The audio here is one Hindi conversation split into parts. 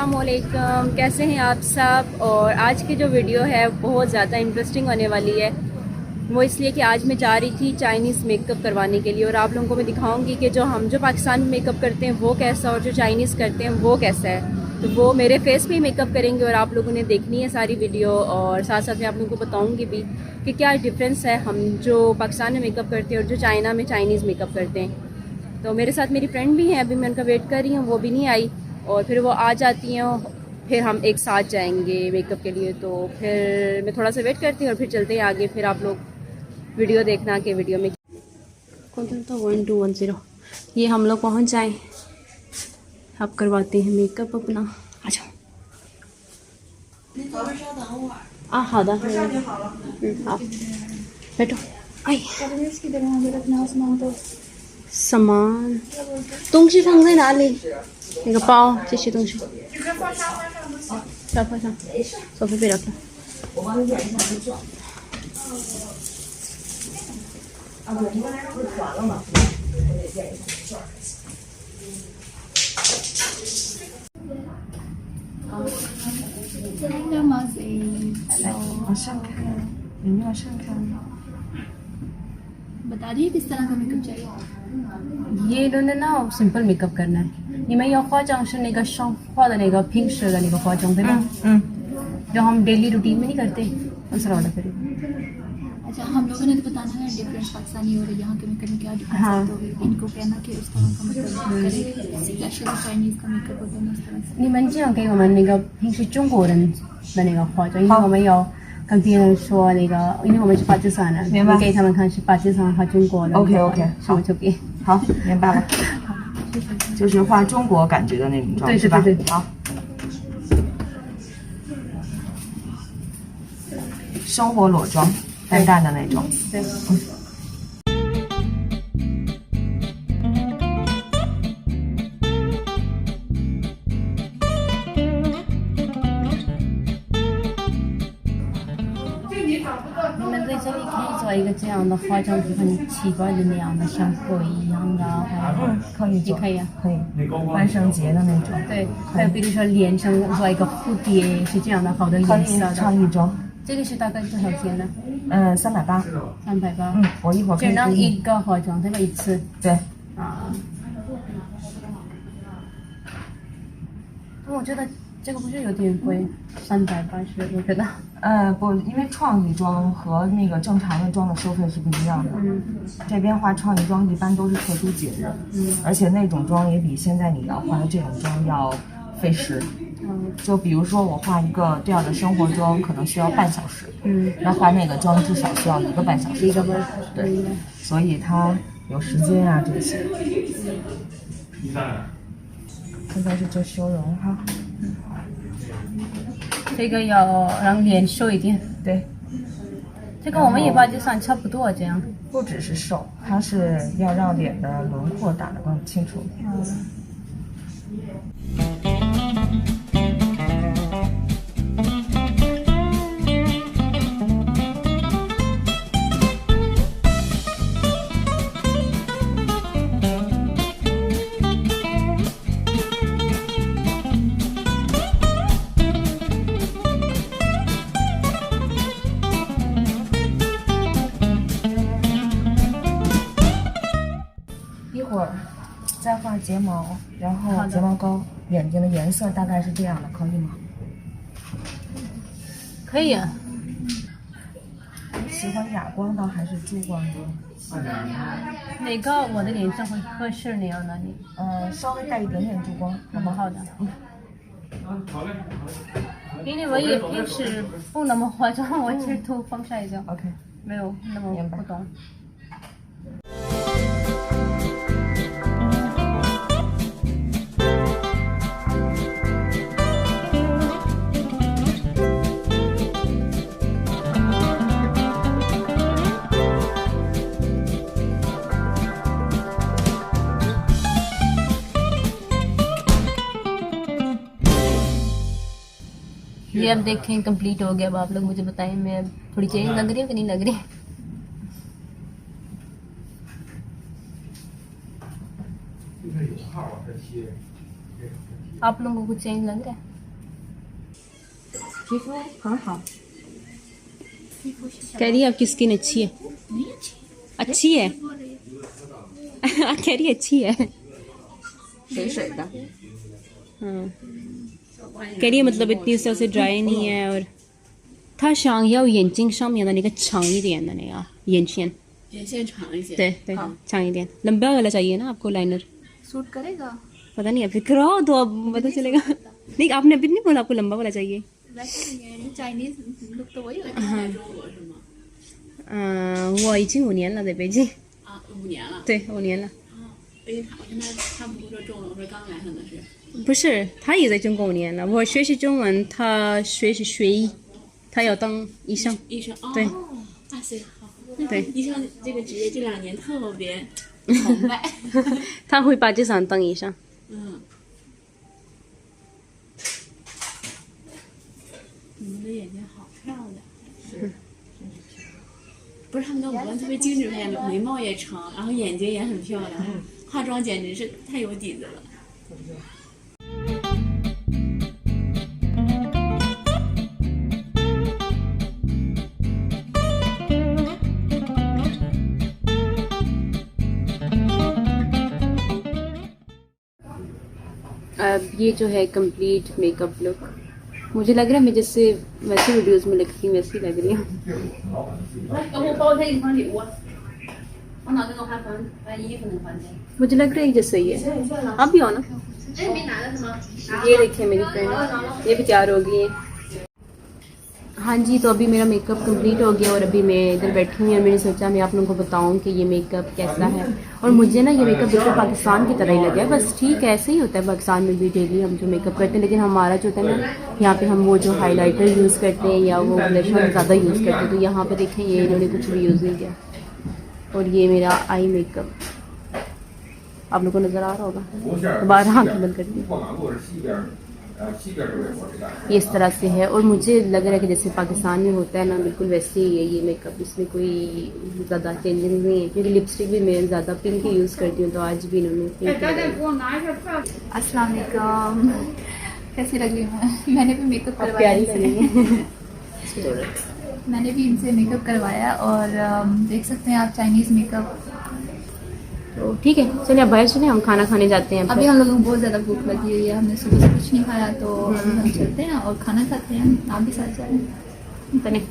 अस्सलामुअलैकुम, कैसे हैं आप सब। और आज की जो वीडियो है बहुत ज़्यादा इंटरेस्टिंग होने वाली है। वो इसलिए कि आज मैं जा रही थी चाइनीज़ मेकअप करवाने के लिए और आप लोगों को मैं दिखाऊंगी कि जो पाकिस्तान में मेकअप करते हैं वो कैसा और जो चाइनीज़ करते हैं वो कैसा है। तो वो मेरे फेस पे ही मेकअप करेंगे और आप लोगों ने देखनी है सारी वीडियो। और साथ साथ मैं आप लोगों को बताऊँगी भी कि क्या डिफरेंस है हम जो पाकिस्तान में मेकअप करते हैं और जो चाइना में चाइनीज़ मेकअप करते हैं। तो मेरे साथ मेरी फ्रेंड भी हैं, अभी मैं उनका वेट कर रही हूँ, वो भी नहीं आई। और फिर वो आ जाती हैं फिर हम एक साथ जाएंगे मेकअप के लिए। तो फिर मैं थोड़ा सा वेट करती हूँ और फिर चलते हैं आगे। फिर आप लोग वीडियो देखना कि वीडियो में कौन तो 1210 ये हम लोग पहुँच जाएँ। आप करवाते हैं मेकअप अपना। आ जाओ। हाँ आप बैठो। आई सामान东西放在哪里？那个包这些东西。沙发上，手机背着看。往上看，有没有上看बता दिए किस तरह का मेकअप चाहिए। ये इन्होंने ना सिंपल मेकअप करना है。你们要化妆是那个上画的那个平时的那个化妆对吧？जो हम डेली रूटीन में नहीं करते दूसरा वाला करें। अच्छा, हम लोगों ने तो बताना है डिफरेंस पाकिस्तानी और यहाँ के मेकअप में क्या डिफरेंस हाँ। होगा। इनको कहना कि उस तरह का मेकअप करें, स्पेशल चाइनीज का मेकअप होता है उस तरह से।你们这样给我们那个平时中国人的那个化妆，因为我们有跟别人说那个，因为我们是巴基斯坦人，明白你给他们看是巴基斯坦和中国的。 OK，什么就给。好，明白了。就是画中国感觉的那种妆，对是吧？对对好。生活裸妆，淡淡的那种。对。你们在这里可以做一个这样的化妆品，很奇怪的那样的，像鬼一样的，可以做，也可以啊。可以。万圣节的那种。对，还有比如说脸上做一个蝴蝶，是这样的，好的可以颜色的。创意妆。这个是大概多少钱呢？380。380。我一会儿可以只能给你。一个化妆对吧？一次。对。啊。我觉得这个不是有点贵，380，我觉得。不，因为创意妆和那个正常的妆的收费是不一样的。这边画创意妆一般都是特殊节日，而且那种妆也比现在你要画的这种妆要费时。就比如说我画一个这样的生活妆，可能需要半小时。那画那个妆至少需要1个半小时。1个半小时。对，所以它有时间啊这些。现在是做修容哈。这个要让脸瘦一点。对。这个我们一般就算差不多这样。不只是瘦，它是要让脸的轮廓打得更清楚。一会儿再画睫毛，然后睫毛膏，眼睛的颜色大概是这样的，可以吗？可以啊。喜欢哑光的还是珠光的？哪个我的脸上会合适那样的你？稍微带一点点珠光，好不好？好的。因为我也平时不那么化妆，我只涂防晒就 OK， 没有那么不懂。ये अब देखें कंप्लीट हो गया। अब आप लोग मुझे बताएं मैं अब थोड़ी चेंज लग रही है कि नहीं लग रही। आप लोगों को चेंज लग रहा है? 皮肤很好。 कह रही है आपकी स्किन अच्छी है। नहीं अच्छी अच्छी है बोल रही है। कह रही है अच्छी है। 水水的。 हाँ कह रही है मतलब इतनी उससे उसे ड्राई नहीं है और 它想要眼睛上面的那个长一点的那个眼线， 眼线长一些。对对长一点लंबा वाला चाहिए ना आपको लाइनर सूट करेगा पता नहीं अभी कराओ तो अब पता चलेगा नहीं आपने अभी नहीं बोला आपको लंबा वाला चाहिए वैसे नहीं है चाइनीज लुक तो वही होता है 我已经5年了在北京啊，5年了。对5年了因为我跟他不是说中文，我说刚来可能是。不是他也在中国5年了我学习中文他学习学医他要当医生医生哦，对哇塞，好，对医生这个职业这2年特别崇拜。他会把这场当医生嗯，你们的眼睛好漂亮。是。不是他们的五官特别精致，眉毛也长，然后眼睛也很漂亮，化妆简直是太有底子了。 अब ये जो है कंप्लीट मेकअप लुक मुझे लग रहा है मैं जैसे वैसे वीडियोस में लगती हूँ वैसी लग रही हूँ मुझे लग रहा है जैसे ही है आप भी हो ना ये देखिए मेरी फ्रेंड ये भी तैयार हो गई है हाँ जी तो अभी मेरा मेकअप कंप्लीट हो गया और अभी मैं इधर बैठी हुई हूँ मैंने सोचा मैं आप लोगों को बताऊँ कि ये मेकअप कैसा है और मुझे ना ये मेकअप बिल्कुल पाकिस्तान की तरह ही लगा है बस ठीक है ऐसे ही होता है पाकिस्तान में भी डेली हम जो मेकअप करते हैं लेकिन हमारा जो होता है ना यहाँ पे हम वो जो हाइलाइटर यूज़ करते हैं या वो ब्लशर ज़्यादा यूज़ करते हैं तो यहाँ पे देखें ये इन्होंने कुछ भी यूज़ नहीं किया और ये मेरा आई मेकअप आप लोगों को नज़र आ रहा होगा दोबारा आँखें बंद करती हूँ ये इस तरह से है और मुझे लग रहा है कि जैसे पाकिस्तान में होता है ना बिल्कुल वैसे ही है ये मेकअप इसमें कोई ज़्यादा चेंजेस नहीं है क्योंकि लिपस्टिक भी मैं ज़्यादा पिंक ही यूज़ करती हूँ तो आज भी इन्होंने पिंक अस्सलाम वालेकुम कैसी लग रही हूँ मैंने भी मेकअप करवाया प्यारी लगेंगे मैंने भी इनसे मेकअप करवाया और देख सकते हैं आप चाइनीज़ मेकअप तो ठीक है चलिए अब बाहर चले हम खाना खाने जाते हैं अभी हम लोगों को बहुत ज़्यादा भूख लगी हुई है हमने सुबह से कुछ नहीं खाया तो अभी हम चलते हैं और खाना खाते हैं आप भी साथ चलें चलें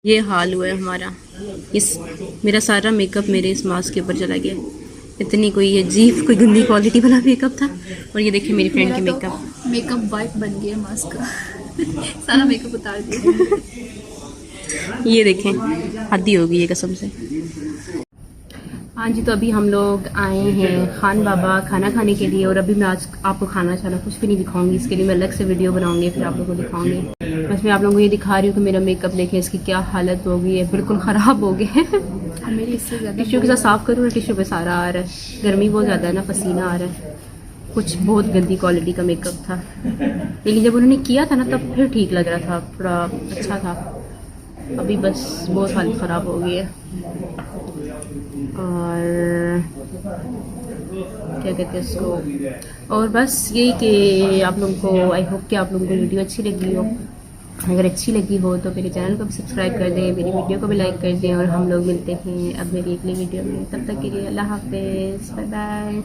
ये हाल हुआ है हमारा इस मेरा सारा मेकअप मेरे इस मास्क के ऊपर चला गया इतनी कोई अजीब कोई गंदी क्वालिटी वाला मेकअप था और ये देखिए मेरी फ्रेंड की मेकअप वाइप बन गया मास्क का सारा मेकअप उतार दिया ये देखें हद्दी हो गई है कसम से हाँ जी तो अभी हम लोग आए हैं खान बाबा खाना खाने के लिए और अभी मैं आज आपको खाना छाना कुछ भी नहीं दिखाऊंगी इसके लिए मैं अलग से वीडियो बनाऊंगी फिर आप लोगों को दिखाऊंगी बस मैं आप लोगों को ये दिखा रही हूँ कि मेरा मेकअप देखें इसकी क्या हालत हो गई है बिल्कुल ख़राब हो गए हैं मेरी इससे ज़्यादा टिश्यू के साथ साफ़ करूँ टिश्यू पे सारा आ रहा है गर्मी बहुत ज़्यादा है ना पसीना आ रहा है कुछ बहुत गंदी क्वालिटी का मेकअप था लेकिन जब उन्होंने किया था ना तब फिर ठीक लग रहा था थोड़ा अच्छा था अभी बस बहुत हालत ख़राब हो गई है और क्या कहते हैं इसको और बस यही कि आप लोगों को आई होप कि आप लोगों को वीडियो अच्छी लगी हो अगर अच्छी लगी हो तो मेरे चैनल को भी सब्सक्राइब कर दें मेरी वीडियो को भी लाइक कर दें और हम लोग मिलते हैं अब मेरी अगली वीडियो में तब तक के लिए अल्लाह हाफिज़ बाय बाय